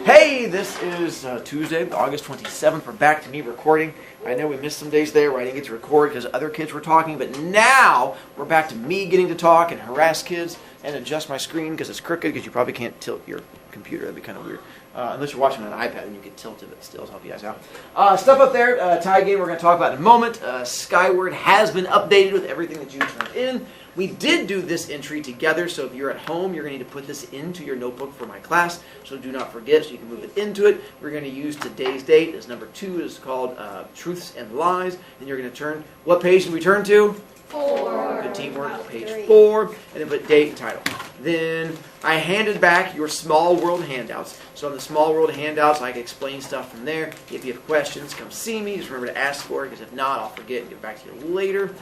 Hey, this is Tuesday, August 27th. We're back to me recording. I know we missed some days there where I didn't get to record because other kids were talking, but now we're back to me getting to talk and harass kids and adjust my screen because it's crooked because you probably can't tilt your computer. That'd be kind of weird. Unless you're watching on an iPad and you can tilt it, but still, I'll help you guys out. Stuff up there, tie game we're going to talk about in a moment. Skyward has been updated with everything that you turned in. We did do this entry together, so if you're at home, you're going to need to put this into your notebook for my class, so do not forget, so you can move it into it. We're going to use today's date as number 2. It's called Truths and Lies, and you're going to turn, what page did we turn to? 4. Good teamwork, page 4, and then put date and title. Then I handed back your Small World handouts. So on the Small World handouts, I can explain stuff from there. If you have questions, come see me. Just remember to ask for it, because if not, I'll forget and get back to you later.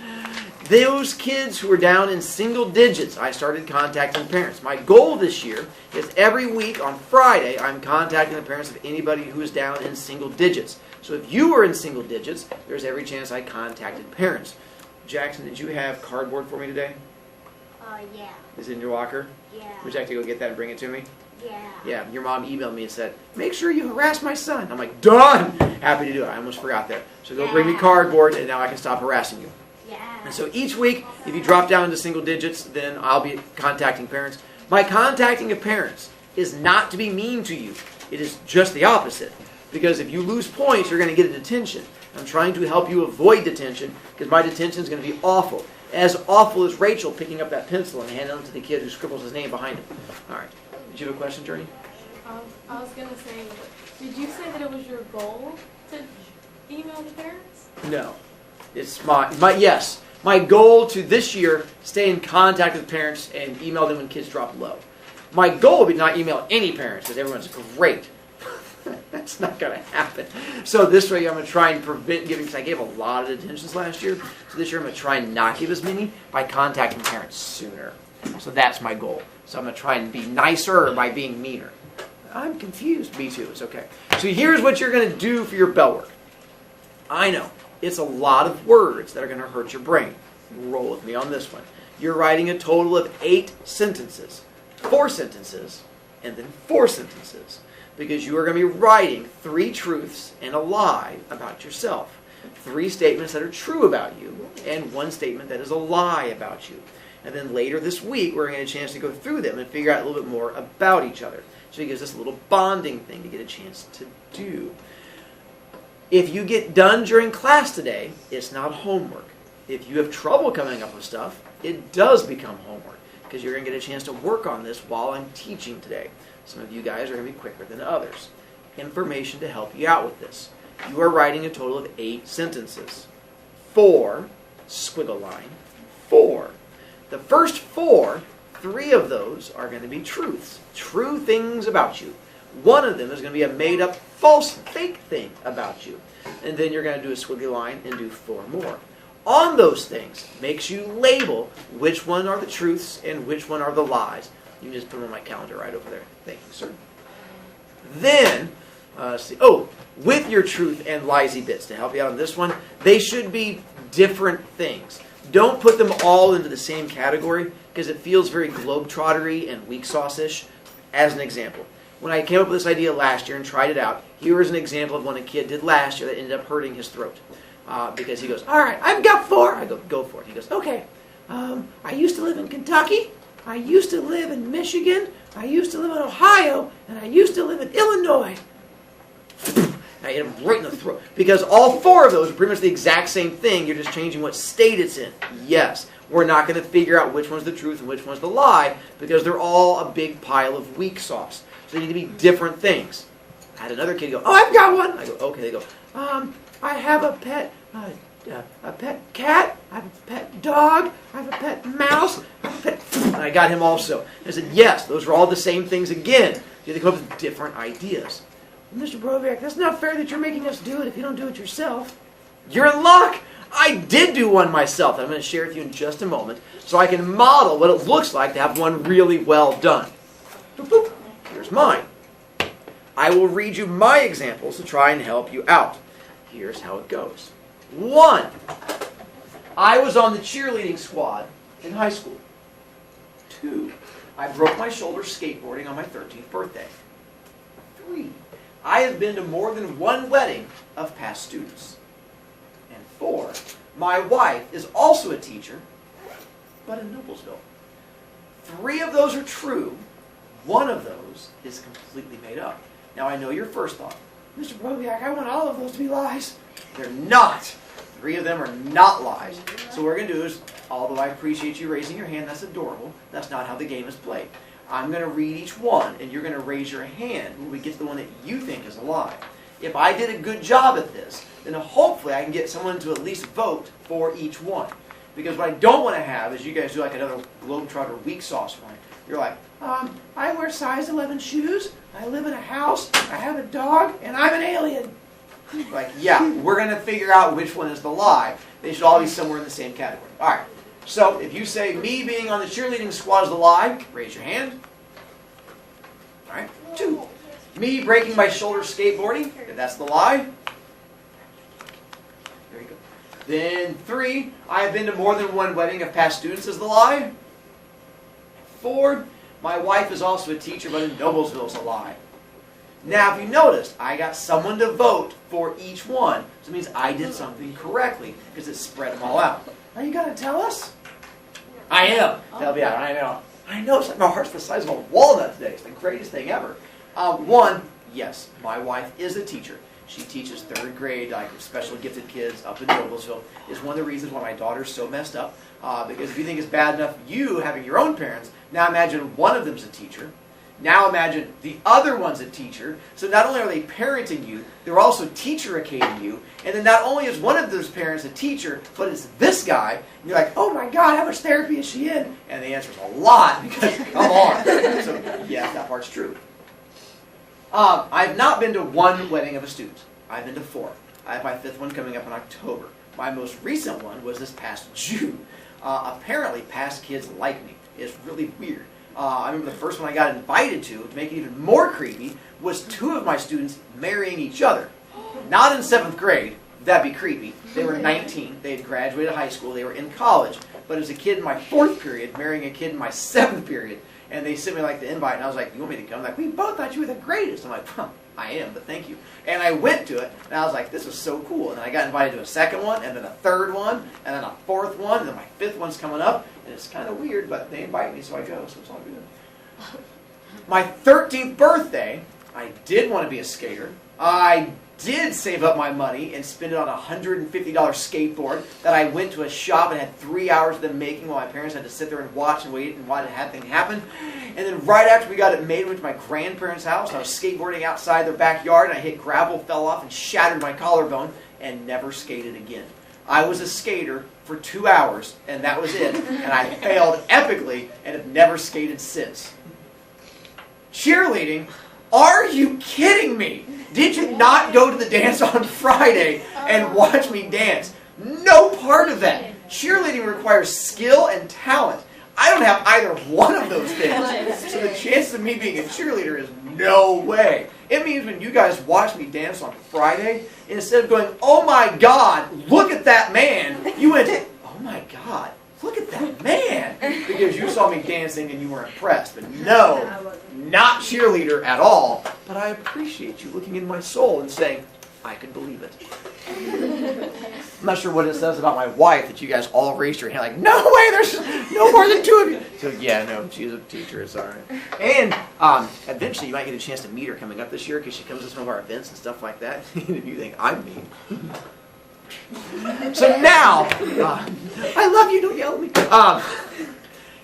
Those kids who are down in single digits, I started contacting parents. My goal this year is every week on Friday, I'm contacting the parents of anybody who is down in single digits. So if you are in single digits, there's every chance I contacted parents. Jackson, did you have cardboard for me today? Yeah. Is it in your locker? Yeah. Would you like to go get that and bring it to me? Yeah. Yeah, your mom emailed me and said, make sure you harass my son. I'm like, done! Happy to do it. I almost forgot there. So go bring me cardboard, and now I can stop harassing you. Yeah. And so each week, if you drop down into single digits, then I'll be contacting parents. My contacting of parents is not to be mean to you. It is just the opposite. Because if you lose points, you're going to get a detention. I'm trying to help you avoid detention, because my detention is going to be awful. As awful as Rachel picking up that pencil and handing it to the kid who scribbles his name behind him. All right. Did you have a question, Journey? I was going to say, did you say that it was your goal to email the parents? No. It's yes. My goal to this year, stay in contact with parents and email them when kids drop low. My goal would be not email any parents because everyone's great. That's not going to happen. So this way I'm going to try and prevent giving, because I gave a lot of detentions last year. So this year I'm going to try and not give as many by contacting parents sooner. So that's my goal. So I'm going to try and be nicer by being meaner. I'm confused. Me too. It's okay. So here's what you're going to do for your bell work. I know. It's a lot of words that are going to hurt your brain. Roll with me on this one. You're writing a total of 8 sentences. 4 sentences, and then 4 sentences. Because you are going to be writing 3 truths and a lie about yourself. 3 statements that are true about you, and 1 statement that is a lie about you. And then later this week, we're going to get a chance to go through them and figure out a little bit more about each other. So it gives us a little bonding thing to get a chance to do. If you get done during class today, it's not homework. If you have trouble coming up with stuff, it does become homework, because you're going to get a chance to work on this while I'm teaching today. Some of you guys are going to be quicker than others. Information to help you out with this. You are writing a total of 8 sentences. 4, squiggle line, 4. The first 4, 3 of those are going to be truths. True things about you. 1 of them is going to be a made-up, false, fake thing about you. And then you're going to do a squiggly line and do 4 more. On those things, makes you label which one are the truths and which one are the lies. You can just put them on my calendar right over there. Thank you, sir. Then, with your truth and liesy bits, to help you out on this one, they should be different things. Don't put them all into the same category, because it feels very globetrottery and weak sauce-ish. As an example, when I came up with this idea last year and tried it out, here is an example of what a kid did last year that ended up hurting his throat. Because he goes, all right, I've got 4. I go for it. He goes, okay, I used to live in Kentucky. I used to live in Michigan, I used to live in Ohio, and I used to live in Illinois. I hit him right in the throat. Because all 4 of those are pretty much the exact same thing, you're just changing what state it's in. Yes, we're not going to figure out which one's the truth and which one's the lie, because they're all a big pile of weak sauce. So they need to be different things. I had another kid go, oh, I've got one. I go, okay. They go, I have a pet cat, I have a pet dog, I have a pet mouse, I have a pet... And I got him also. I said, yes, those are all the same things again. You have to come up with different ideas. Mr. Brovicast, that's not fair that you're making us do it if you don't do it yourself. You're in luck. I did do one myself. I'm going to share with you in just a moment so I can model what it looks like to have one really well done. Boop, boop. Here's mine. I will read you my examples to try and help you out. Here's how it goes. 1. I was on the cheerleading squad in high school. 2. I broke my shoulder skateboarding on my 13th birthday. 3, I have been to more than one wedding of past students. And 4, my wife is also a teacher, but in Noblesville. 3 of those are true. 1 of those is completely made up. Now I know your first thought, Mr. Brovicast, I want all of those to be lies. They're not. 3 of them are not lies. So what we're going to do is, although I appreciate you raising your hand, that's adorable, that's not how the game is played. I'm going to read each one, and you're going to raise your hand when we get to the one that you think is a lie. If I did a good job at this, then hopefully I can get someone to at least vote for each one. Because what I don't want to have is you guys do like another Globetrotter weak sauce one. You're like, I wear size 11 shoes, I live in a house, I have a dog, and I'm an alien. Like, yeah, we're going to figure out which one is the lie. They should all be somewhere in the same category. All right. So if you say me being on the cheerleading squad is the lie, raise your hand. All right. 2, me breaking my shoulder skateboarding, if that's the lie. There you go. Then 3, I have been to more than one wedding of past students is the lie. 4, my wife is also a teacher, but in Noblesville is a lie. Now, if you noticed, I got someone to vote for each one. So it means I did something correctly, because it spread them all out. Are you going to tell us? I am. That'll be out. I know. I know. It's like my heart's the size of a walnut today. It's the greatest thing ever. 1, yes, my wife is a teacher. She teaches 3rd grade, like special gifted kids up in Noblesville. It's one of the reasons why my daughter's so messed up. Because if you think it's bad enough, you having your own parents, now imagine one of them's a teacher. Now imagine the other one's a teacher. So not only are they parenting you, they're also teacher-icating you. And then not only is one of those parents a teacher, but it's this guy. And you're like, oh my God, how much therapy is she in? And the answer is a lot, because come on. So yeah, that part's true. I've not been to 1 wedding of a student. I've been to 4. I have my 5th one coming up in October. My most recent one was this past June. Apparently, past kids like me. It's really weird. I remember the first one I got invited to make it even more creepy, was 2 of my students marrying each other. Not in 7th grade. That'd be creepy. They were 19. They had graduated high school. They were in college. But it was a kid in my 4th period marrying a kid in my 7th period. And they sent me like the invite, and I was like, you want me to come? Like, we both thought you were the greatest. I'm like, I am, but thank you. And I went to it, and I was like, this is so cool. And then I got invited to a 2nd one, and then a 3rd one, and then a 4th one, and then my 5th one's coming up. And it's kind of weird, but they invite me, so I go, so it's all good. My 13th birthday, I did want to be a skater. I did save up my money and spend it on a $150 skateboard that I went to a shop and had 3 hours of them making while my parents had to sit there and watch and wait and watch the thing happen. And then right after we got it made, we went to my grandparents' house. And I was skateboarding outside their backyard, and I hit gravel, fell off, and shattered my collarbone, and never skated again. I was a skater for 2 hours, and that was it. And I failed epically and have never skated since. Cheerleading? Are you kidding me? Did you not go to the dance on Friday and watch me dance? No part of that. Cheerleading requires skill and talent. I don't have either one of those things. So the chances of me being a cheerleader is no way. It means when you guys watch me dance on Friday, instead of going, oh my God, look at that man, you went, oh my God, look at that man. Because you saw me dancing and you were impressed. But no, not cheerleader at all. But I appreciate you looking in my soul and saying, I can believe it. I'm not sure what it says about my wife that you guys all raised your hand like, no way, there's no more than 2 of you. So yeah, no, she's a teacher, it's all right. And eventually you might get a chance to meet her coming up this year because she comes to some of our events and stuff like that. If you think I'm mean. So now, I love you, don't yell at me.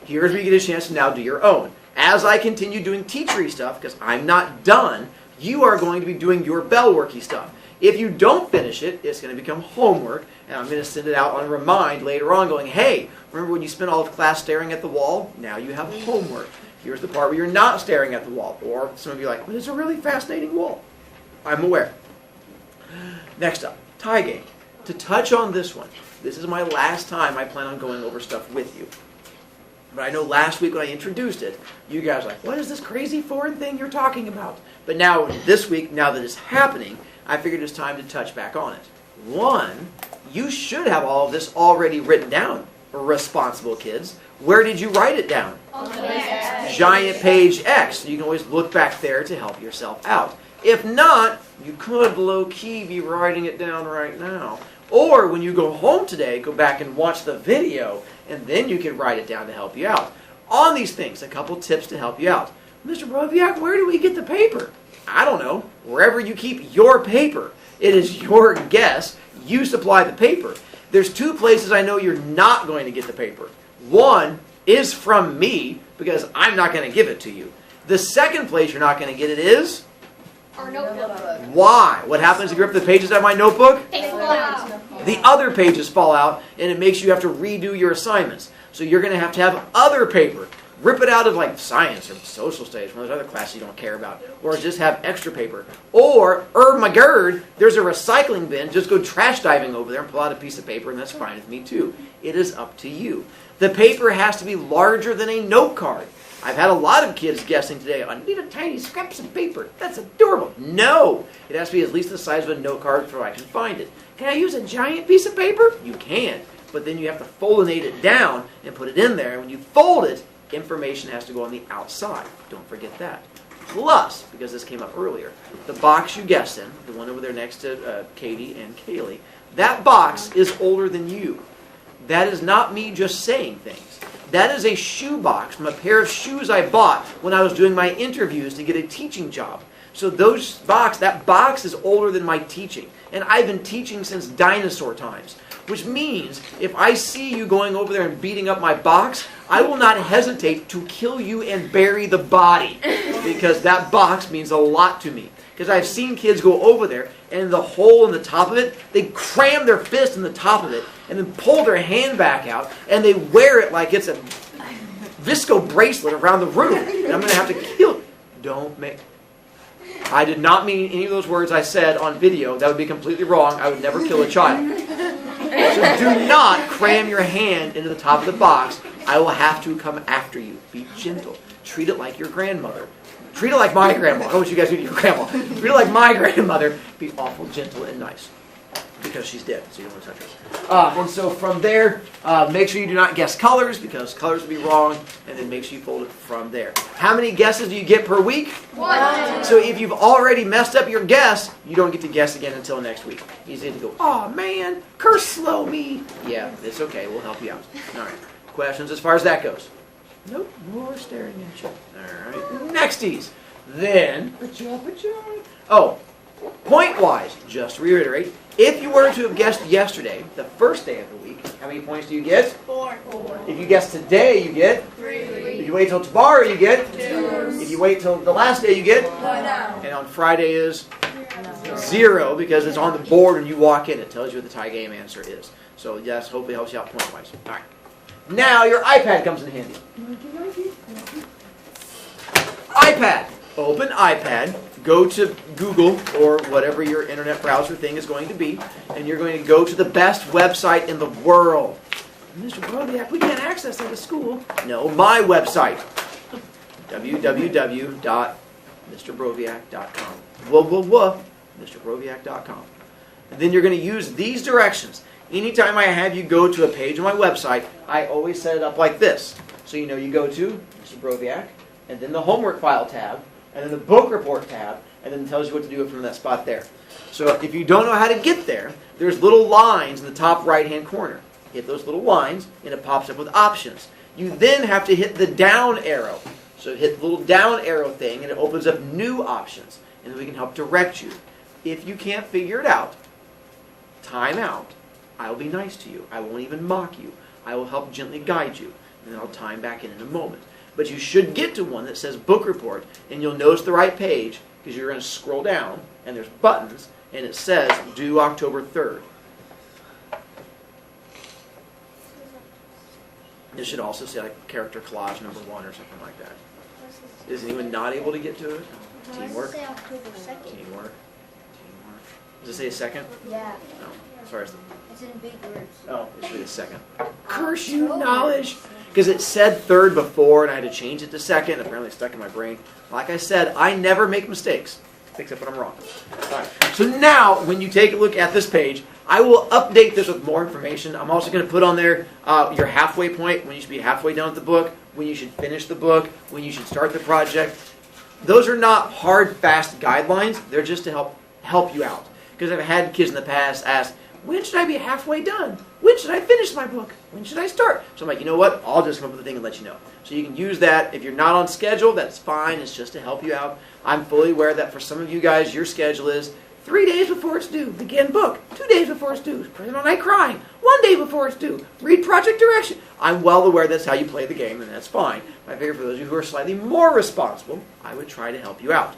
Here's where you get a chance to now do your own. As I continue doing teachery stuff, because I'm not done, you are going to be doing your bell worky stuff. If you don't finish it, it's going to become homework, and I'm going to send it out on remind later on going, hey, remember when you spent all of class staring at the wall? Now you have homework. Here's the part where you're not staring at the wall. Or some of you are like, but it's a really fascinating wall. I'm aware. Next up, tie game. To touch on this one, this is my last time I plan on going over stuff with you. But I know last week when I introduced it, you guys were like, what is this crazy foreign thing you're talking about? But now, this week, now that it's happening, I figured it's time to touch back on it. 1, you should have all of this already written down, responsible kids. Where did you write it down? On the next. Giant page X. So you can always look back there to help yourself out. If not, you could low-key be writing it down right now. Or when you go home today, go back and watch the video, and then you can write it down to help you out. On these things, a couple tips to help you out. Mr. Brovicast, where do we get the paper? I don't know. Wherever you keep your paper. It is your guess. You supply the paper. There's two places I know you're not going to get the paper. One is from me, because I'm not going to give it to you. The second place you're not going to get it is... Our notebook. Why? What happens if you rip the pages out of my notebook? They fall out. The other pages fall out, and it makes you have to redo your assignments. So you're going to have other paper. Rip it out of like science or social studies, one of those other classes you don't care about. Or just have extra paper. Or, my GERD, there's a recycling bin. Just go trash diving over there and pull out a piece of paper, and that's fine with me too. It is up to you. The paper has to be larger than a note card. I've had a lot of kids guessing today, I need a tiny scraps of paper. That's adorable. No! It has to be at least the size of a note card so I can find it. Can I use a giant piece of paper? You can. But then you have to foldinate it down and put it in there. And when you fold it, information has to go on the outside. Don't forget that. Plus, because this came up earlier, the box you guessed in, the one over there next to Katie and Kaylee, that box is older than you. That is not me just saying things. That is a shoe box from a pair of shoes I bought when I was doing my interviews to get a teaching job. So that box is older than my teaching. And I've been teaching since dinosaur times. Which means, if I see you going over there and beating up my box, I will not hesitate to kill you and bury the body. Because that box means a lot to me. Because I've seen kids go over there, and in the hole in the top of it, they cram their fist in the top of it, and then pull their hand back out, and they wear it like it's a visco bracelet around the room. And I'm going to have to kill you. Don't make... I did not mean any of those words I said on video. That would be completely wrong. I would never kill a child. So do not cram your hand into the top of the box. I will have to come after you. Be gentle. Treat it like your grandmother. Treat it like my grandma. I wish you guys knew your grandma. Treat it like my grandmother. Be awful, gentle, and nice. Because she's dead, so you don't want to touch her. And so from there, make sure you do not guess colors, because colors will be wrong, and then make sure you fold it from there. How many guesses do you get per week? 1. So if you've already messed up your guess, you don't get to guess again until next week. You just need to go, oh man, curse slow me. Yeah, it's okay, we'll help you out. All right, questions as far as that goes? Nope, more staring at you. All right, nexties. Then, oh, point-wise, just to reiterate, if you were to have guessed yesterday, the first day of the week, how many points do you get? 4. If you guess today, you get? 3. If you wait till tomorrow, you get? 2. If you wait till the last day, you get? 1. And on Friday is 0, because it's on the board when you walk in. It tells you what the tie game answer is. So yes, hopefully it helps you out point-wise. All right. Now your iPad comes in handy. iPad. Open iPad. Go to Google or whatever your internet browser thing is going to be, and you're going to go to the best website in the world. Mr. Brovicast, we can't access that at school. No, my website. www.mrbroviac.com. MrBroviac.com. And then you're going to use these directions. Anytime I have you go to a page on my website, I always set it up like this. So you know you go to Mr. Brovicast, and then the homework file tab, and then the book report tab, and then it tells you what to do from that spot there. So if you don't know how to get there, there's little lines in the top right-hand corner. Hit those little lines, and it pops up with options. You then have to hit the down arrow. So hit the little down arrow thing, and it opens up new options, and then we can help direct you. If you can't figure it out, time out. I will be nice to you. I won't even mock you. I will help gently guide you, and then I'll time back in a moment. But you should get to one that says book report, and you'll notice the right page, because you're going to scroll down, and there's buttons, and it says due October 3rd. It should also say like character collage number 1 or something like that. Is anyone not able to get to it? Teamwork? Say October 2nd. Teamwork. Does it say a second? Yeah. No. Sorry. It's in big words. Oh, it should be a second. Curse you, knowledge! Because it said 3rd before, and I had to change it to 2nd. Apparently it's stuck in my brain. Like I said, I never make mistakes, except when I'm wrong. All right. So now, when you take a look at this page, I will update this with more information. I'm also going to put on there your halfway point, when you should be halfway done with the book, when you should finish the book, when you should start the project. Those are not hard, fast guidelines. They're just to help you out. Because I've had kids in the past ask, when should I be halfway done? When should I finish my book? When should I start? So I'm like, you know what? I'll just come up with a thing and let you know. So you can use that. If you're not on schedule, that's fine. It's just to help you out. I'm fully aware that for some of you guys, your schedule is 3 days before it's due, begin book. 2 days before it's due, present all night crying. 1 day before it's due, read project direction. I'm well aware that's how you play the game, and that's fine. I figure for those of you who are slightly more responsible, I would try to help you out.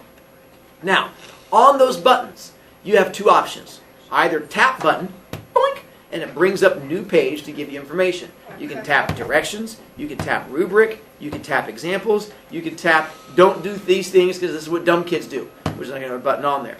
Now, on those buttons, you have two options. Either tap button, boink, and it brings up new page to give you information. You can tap directions, you can tap rubric, you can tap examples, you can tap don't do these things because this is what dumb kids do, which is not going to have a button on there.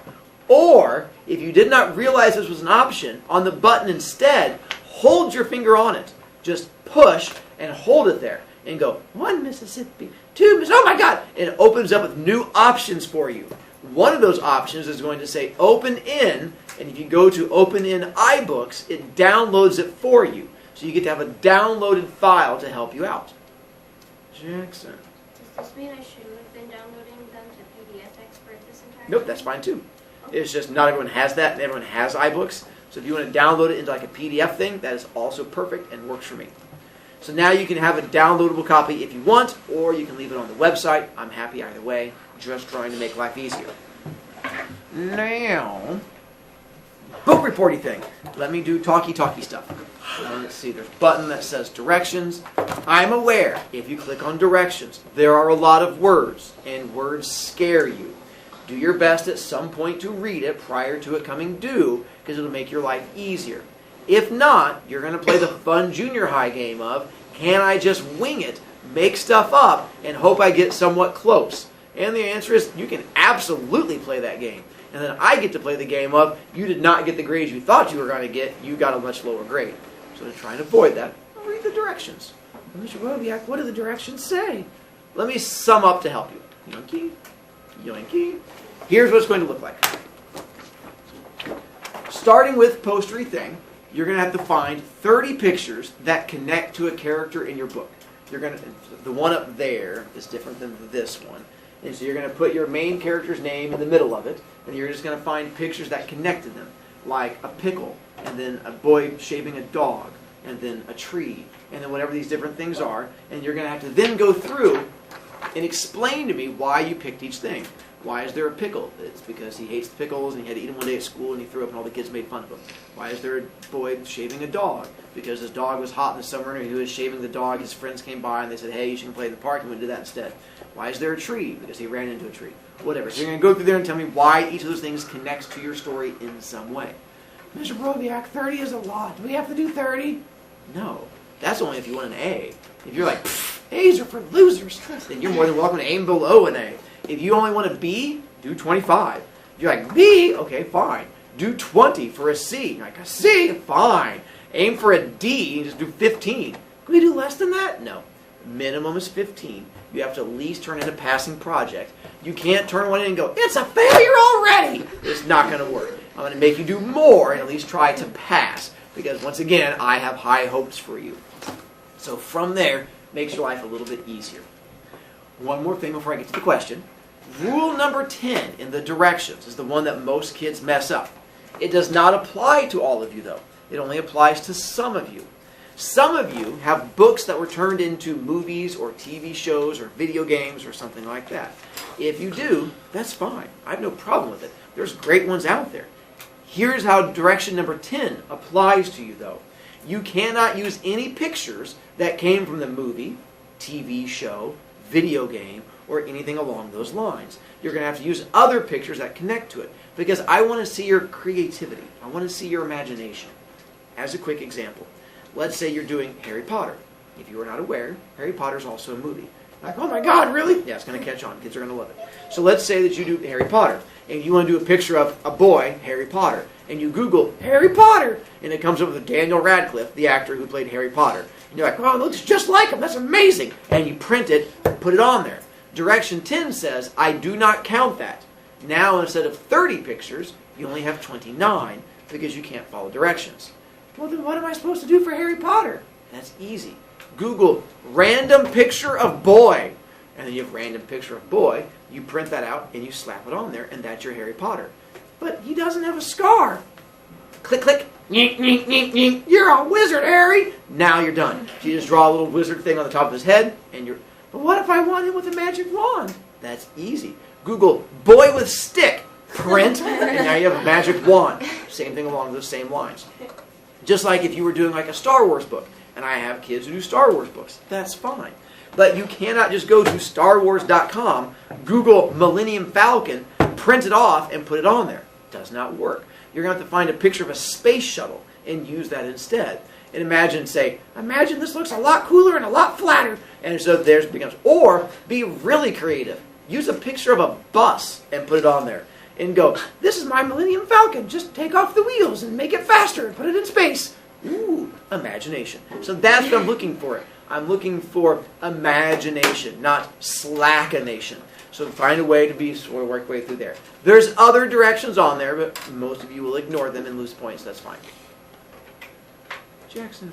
Or, if you did not realize this was an option, on the button instead, hold your finger on it. Just push and hold it there. And go, 1 Mississippi, 2 Mississippi, oh my God! And it opens up with new options for you. One of those options is going to say open in, and if you go to open in iBooks, it downloads it for you. So you get to have a downloaded file to help you out. Jackson. Does this mean I shouldn't have been downloading them to PDF Expert this entire Nope, time? that's fine too. It's just not everyone has that, and everyone has iBooks. So if you want to download it into like a PDF thing, that is also perfect and works for me. So now you can have a downloadable copy if you want, or you can leave it on the website. I'm happy either way, just trying to make life easier. Now, book reporting thing. Let me do talky stuff. Let's see, there's a button that says directions. I'm aware, if you click on directions, there are a lot of words, and words scare you. Do your best at some point to read it prior to it coming due, because it'll make your life easier. If not, you're going to play the fun junior high game of, can I just wing it, make stuff up, and hope I get somewhat close? And the answer is, you can absolutely play that game. And then I get to play the game of, you did not get the grades you thought you were going to get, you got a much lower grade. So to try and avoid that, I'll read the directions. Mr. Brovicast, what do the directions say? Let me sum up to help you. Yoinky, yoinky. Here's what it's going to look like. Starting with postery thing, you're going to have to find 30 pictures that connect to a character in your book. The one up there is different than this one. And so you're going to put your main character's name in the middle of it, and you're just going to find pictures that connect to them, like a pickle, and then a boy shaving a dog, and then a tree, and then whatever these different things are, and you're going to have to then go through and explain to me why you picked each thing. Why is there a pickle? It's because he hates pickles and he had to eat them one day at school and he threw up and all the kids made fun of him. Why is there a boy shaving a dog? Because his dog was hot in the summer and he was shaving the dog. His friends came by and they said, hey, you should play in the park, and we did that instead. Why is there a tree? Because he ran into a tree. Whatever. So you're going to go through there and tell me why each of those things connects to your story in some way. Mr. Brovicast, 30 is a lot. Do we have to do 30? No. That's only if you want an A. If you're like, A's are for losers, then you're more than welcome to aim below an A. If you only want a B, do 25. If you're like, B, okay, fine. Do 20 for a C. You're like, a C? Fine. Aim for a D and just do 15. Can we do less than that? No. Minimum is 15. You have to at least turn in a passing project. You can't turn one in and go, it's a failure already. It's not going to work. I'm going to make you do more and at least try to pass. Because once again, I have high hopes for you. So from there, makes your life a little bit easier. One more thing before I get to the question. Rule number 10 in the directions is the one that most kids mess up. It does not apply to all of you, though. It only applies to some of you. Some of you have books that were turned into movies or TV shows or video games or something like that. If you do, that's fine. I have no problem with it. There's great ones out there. Here's how direction number 10 applies to you, though. You cannot use any pictures that came from the movie, TV show, video game, or anything along those lines. You're going to have to use other pictures that connect to it because I want to see your creativity. I want to see your imagination. As a quick example, let's say you're doing Harry Potter. If you are not aware, Harry Potter is also a movie. Like, oh my God, really? Yeah, it's going to catch on. Kids are going to love it. So let's say that you do Harry Potter, and you want to do a picture of a boy, Harry Potter, and you Google Harry Potter, and it comes up with Daniel Radcliffe, the actor who played Harry Potter. And you're like, oh, it looks just like him. That's amazing. And you print it, put it on there. Direction 10 says, I do not count that. Now, instead of 30 pictures, you only have 29 because you can't follow directions. Well, then what am I supposed to do for Harry Potter? That's easy. Google random picture of boy. And then you have random picture of boy. You print that out and you slap it on there, and that's your Harry Potter. But he doesn't have a scar. Click, click. Nyink, nyink, nyink, nyink. You're a wizard, Harry. Now you're done. So you just draw a little wizard thing on the top of his head, and you're... But what if I want him with a magic wand? That's easy. Google boy with stick. Print, and now you have a magic wand. Same thing along those same lines. Just like if you were doing like a Star Wars book, and I have kids who do Star Wars books. That's fine. But you cannot just go to StarWars.com, Google Millennium Falcon, print it off, and put it on there. It does not work. You're going to have to find a picture of a space shuttle and use that instead. And imagine this looks a lot cooler and a lot flatter. And so there's becomes. Or be really creative. Use a picture of a bus and put it on there. And go, this is my Millennium Falcon. Just take off the wheels and make it faster and put it in space. Ooh, imagination. So that's what I'm looking for. I'm looking for imagination, not slackination. So find a way to be sort of work way through there. There's other directions on there, but most of you will ignore them and lose points. That's fine. Jackson.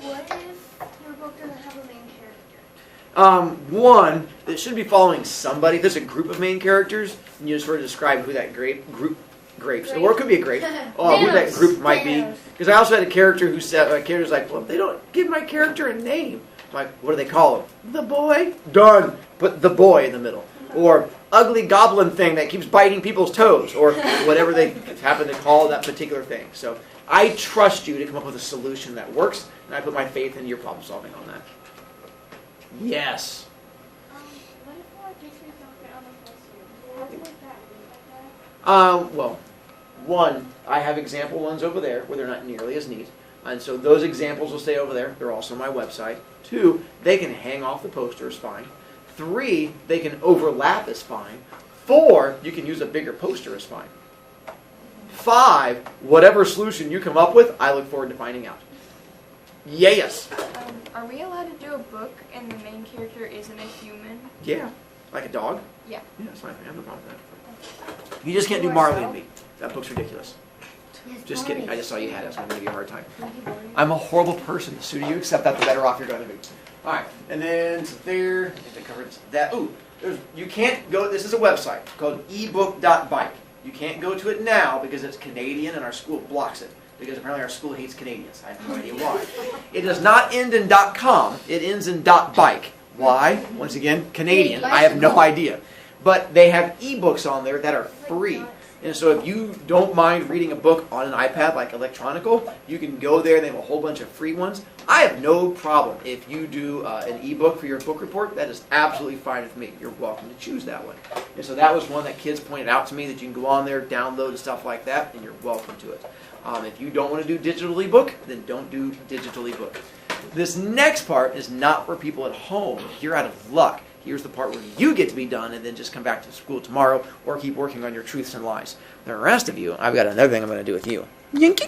What if your book doesn't have a main character? One, it should be following somebody. If there's a group of main characters, and you just sort of describe who that grapes, or it could be a grape. Oh, who that group might be. Because I also had a character who said, a character's like, well, they don't give my character a name. I'm like, what do they call him? The boy. Done. Put the boy in the middle. Or ugly goblin thing that keeps biting people's toes, or whatever they happen to call that particular thing. So I trust you to come up with a solution that works, and I put my faith in your problem solving on that. Yes. What if our teachers don't get on the first year? How do you like that? Well, one, I have example ones over there where they're not nearly as neat. And so those examples will stay over there. They're also on my website. 2, they can hang off the posters fine. 3, they can overlap as fine. 4, you can use a bigger poster as fine. 5, whatever solution you come up with, I look forward to finding out. Yes. Are we allowed to do a book and the main character isn't a human? Yeah. Like a dog? Yeah. Yeah, that's fine. I have no problem with that. You just can't do Marley and Me. That book's ridiculous. Just kidding. I just saw you had it. So I'm going to give you a hard time. I'm a horrible person. The sooner you accept that, the better off you're going to be. All right. And then so there. I think I covered that. Ooh. You can't go. This is a website called ebook.bike. You can't go to it now because it's Canadian and our school blocks it. Because apparently our school hates Canadians. I have no idea why. It does not end in .com. It ends in .bike. Why? Once again, Canadian. I have no idea. But they have ebooks on there that are free. And so if you don't mind reading a book on an iPad like Electronical, you can go there and they have a whole bunch of free ones. I have no problem if you do an ebook for your book report. That is absolutely fine with me. You're welcome to choose that one. And so that was one that kids pointed out to me that you can go on there, download and stuff like that, and you're welcome to it. If you don't want to do digital ebook, then don't do digital ebook. This next part is not for people at home. You're out of luck. Here's the part where you get to be done and then just come back to school tomorrow or keep working on your truths and lies. The rest of you, I've got another thing I'm going to do with you. Yinky!